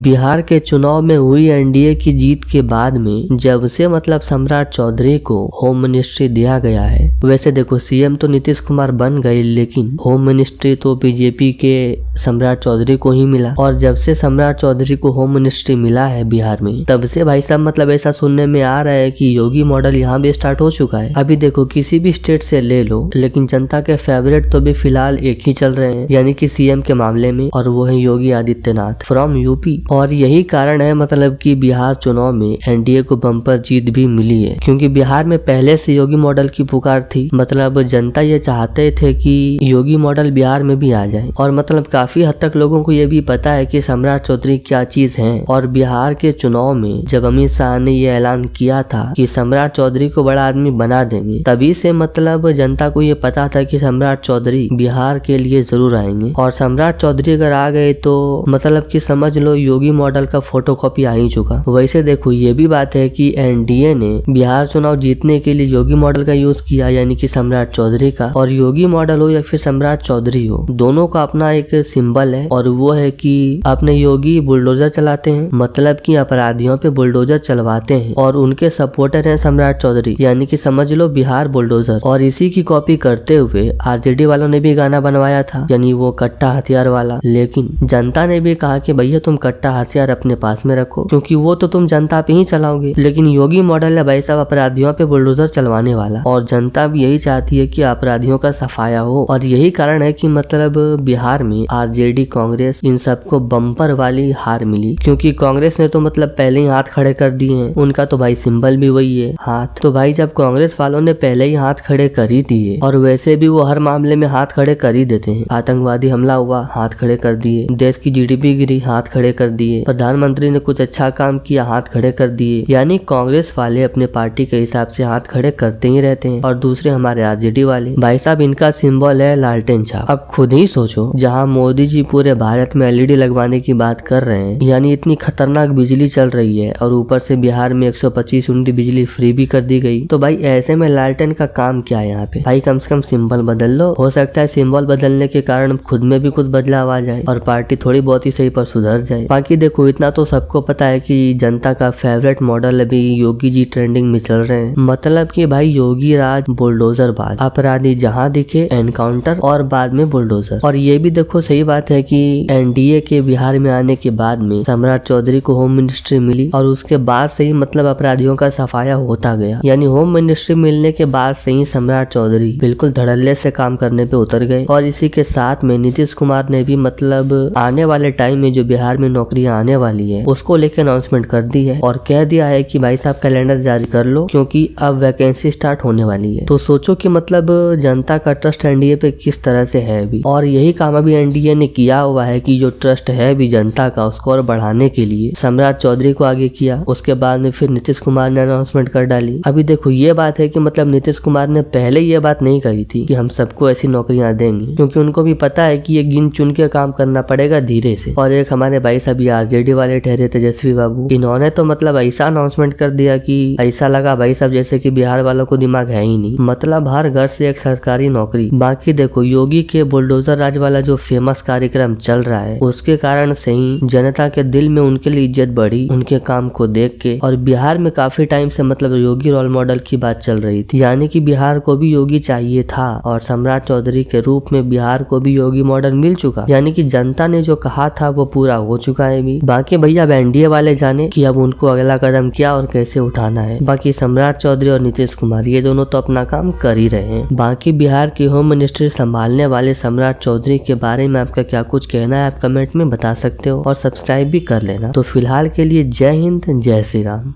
बिहार के चुनाव में हुई एनडीए की जीत के बाद में जब से सम्राट चौधरी को होम मिनिस्ट्री दिया गया है। वैसे देखो सीएम तो नीतीश कुमार बन गए, लेकिन होम मिनिस्ट्री तो बीजेपी के सम्राट चौधरी को ही मिला। और जब से सम्राट चौधरी को होम मिनिस्ट्री मिला है बिहार में, तब से भाई साहब ऐसा सुनने में आ रहा है कि योगी मॉडल यहाँ भी स्टार्ट हो चुका है। अभी देखो किसी भी स्टेट से ले लो, लेकिन जनता के फेवरेट तो भी फिलहाल एक ही चल रहे हैं, यानी कि सीएम के मामले में, और वो है योगी आदित्यनाथ फ्रॉम यूपी। और यही कारण है कि बिहार चुनाव में एनडीए को बम्पर जीत भी मिली है, क्योंकि बिहार में पहले से योगी मॉडल की पुकार थी। जनता ये चाहते थे कि योगी मॉडल बिहार में भी आ जाए। और काफी हद तक लोगों को ये भी पता है कि सम्राट चौधरी क्या चीज है। और बिहार के चुनाव में जब अमित शाह ने ये ऐलान किया था कि सम्राट चौधरी को बड़ा आदमी बना देंगे, तभी से जनता को ये पता था कि सम्राट चौधरी बिहार के लिए जरूर आएंगे। और सम्राट चौधरी अगर आ गए तो कि समझ लो योगी मॉडल का फोटोकॉपी आ ही चुका। वैसे देखो ये भी बात है कि एनडीए ने बिहार चुनाव जीतने के लिए योगी मॉडल का यूज किया, यानी कि सम्राट चौधरी का। और योगी मॉडल हो या फिर सम्राट चौधरी हो, दोनों का अपना एक सिंबल है, और वो है कि अपने योगी बुलडोजर चलाते हैं, कि अपराधियों पे बुलडोजर चलवाते हैं। और उनके सपोर्टर हैं सम्राट चौधरी, यानी कि समझ लो बिहार बुलडोजर। और इसी की कॉपी करते हुए आरजेडी वालों ने भी गाना बनवाया था, यानी वो कट्टा हथियार वाला। लेकिन जनता ने भी कहा कि भैया तुम कट्टा हथियार अपने पास में रखो, क्योंकि वो तो तुम जनता पे ही चलाओगे। लेकिन योगी मॉडल है भाई साहब अपराधियों पे बुलडोजर चलवाने वाला, और जनता भी यही चाहती है कि अपराधियों का सफाया हो। और यही कारण है कि बिहार में आरजेडी कांग्रेस इन सबको बम्पर वाली हार मिली, क्योंकि कांग्रेस ने तो पहले ही हाथ खड़े कर दिए हैं। उनका तो भाई सिंबल भी वही है, हाथ। तो भाई जब कांग्रेस वालों ने पहले ही हाथ खड़े कर ही दिए, और वैसे भी वो हर मामले में हाथ खड़े कर ही देते हैं। आतंकवादी हमला हुआ, हाथ खड़े कर दिए। देश की जीडीपी गिरी, हाथ खड़े कर दिए। प्रधानमंत्री ने कुछ अच्छा काम किया, हाथ खड़े कर दिए। यानी कांग्रेस वाले अपने पार्टी के हिसाब से हाथ खड़े करते ही रहते हैं। और दूसरे हमारे आरजेडी वाले भाई साहब, इनका सिंबल है लालटेन छाप। अब खुद ही सोचो, जहां मोदी जी पूरे भारत में एलईडी लगवाने की बात कर रहे हैं, यानी इतनी खतरनाक बिजली चल रही है, और ऊपर से बिहार में 125 यूनिट बिजली फ्री भी कर दी गई, तो भाई ऐसे में लालटेन का काम क्या है यहाँ पे? भाई कम से कम सिंबल बदल लो। हो सकता है सिंबल बदलने के कारण खुद में भी कुछ बदलाव आ जाए, और पार्टी थोड़ी बहुत ही सही पर सुधर जाए। बाकी देखो इतना तो सबको पता है कि जनता का फेवरेट मॉडल अभी योगी जी ट्रेंडिंग में चल रहे हैं। कि भाई योगी राज बुलडोजर बाज, अपराधी जहां दिखे एनकाउंटर, और बाद में बुलडोजर। और ये भी देखो सही बात है कि एनडीए के बिहार में आने के बाद में सम्राट चौधरी को होम मिनिस्ट्री मिली, और उसके बाद से ही अपराधियों का सफाया होता गया। यानी होम मिनिस्ट्री मिलने के बाद से ही सम्राट चौधरी बिल्कुल धड़ल्ले से काम करने पे उतर गए। और इसी के साथ में नीतीश कुमार ने भी आने वाले टाइम में जो बिहार में नौकरियां आने वाली है उसको लेकर अनाउंसमेंट कर दी है, और कह दिया है कि भाई साहब कैलेंडर जारी कर लो, क्योंकि अब वैकेंसी स्टार्ट होने वाली है। तो सोचो कि जनता का ट्रस्ट एनडीए पे किस तरह से है अभी। और यही काम अभी एनडीए ने किया हुआ है कि जो ट्रस्ट है भी जनता का, उसको और बढ़ाने के लिए सम्राट चौधरी को आगे किया। उसके बाद में फिर नीतीश कुमार ने अनाउंसमेंट कर डाली। अभी देखो ये बात है कि नीतीश कुमार ने पहले ये बात नहीं कही थी कि हम सबको ऐसी नौकरियां देंगे, क्योंकि उनको भी पता है कि ये गिन चुन के काम करना पड़ेगा धीरे से। और एक हमारे भाई साहब आरजेडी वाले ठहरे तेजस्वी बाबू, इन्होंने तो ऐसा अनाउंसमेंट कर दिया कि ऐसा लगा भाई साहब जैसे कि बिहार वालों को दिमाग है ही नहीं। हर घर से एक सरकारी नौकरी। बाकी देखो योगी के बुलडोजर राज वाला जो फेमस कार्यक्रम चल रहा है, उसके कारण से ही जनता के दिल में उनके लिए इज्जत बढ़ी, उनके काम को देख के। और बिहार में काफी टाइम से योगी रोल मॉडल की बात चल रही थी, यानी कि बिहार को भी योगी चाहिए था, और सम्राट चौधरी के रूप में बिहार को भी योगी मॉडल मिल चुका। यानी कि जनता ने जो कहा था वो पूरा हो चुका है भी। बाकी भैया अब एनडीए वाले जाने कि अब उनको अगला कदम क्या और कैसे उठाना है। बाकी सम्राट चौधरी और नीतीश कुमार ये दोनों तो अपना काम कर ही रहे हैं। बाकी बिहार की होम मिनिस्ट्री संभालने वाले सम्राट चौधरी के बारे में आपका क्या कुछ कहना है, आप कमेंट में बता सकते हो, और सब्सक्राइब भी कर लेना। तो फिलहाल के लिए जय हिंद, जय श्री राम।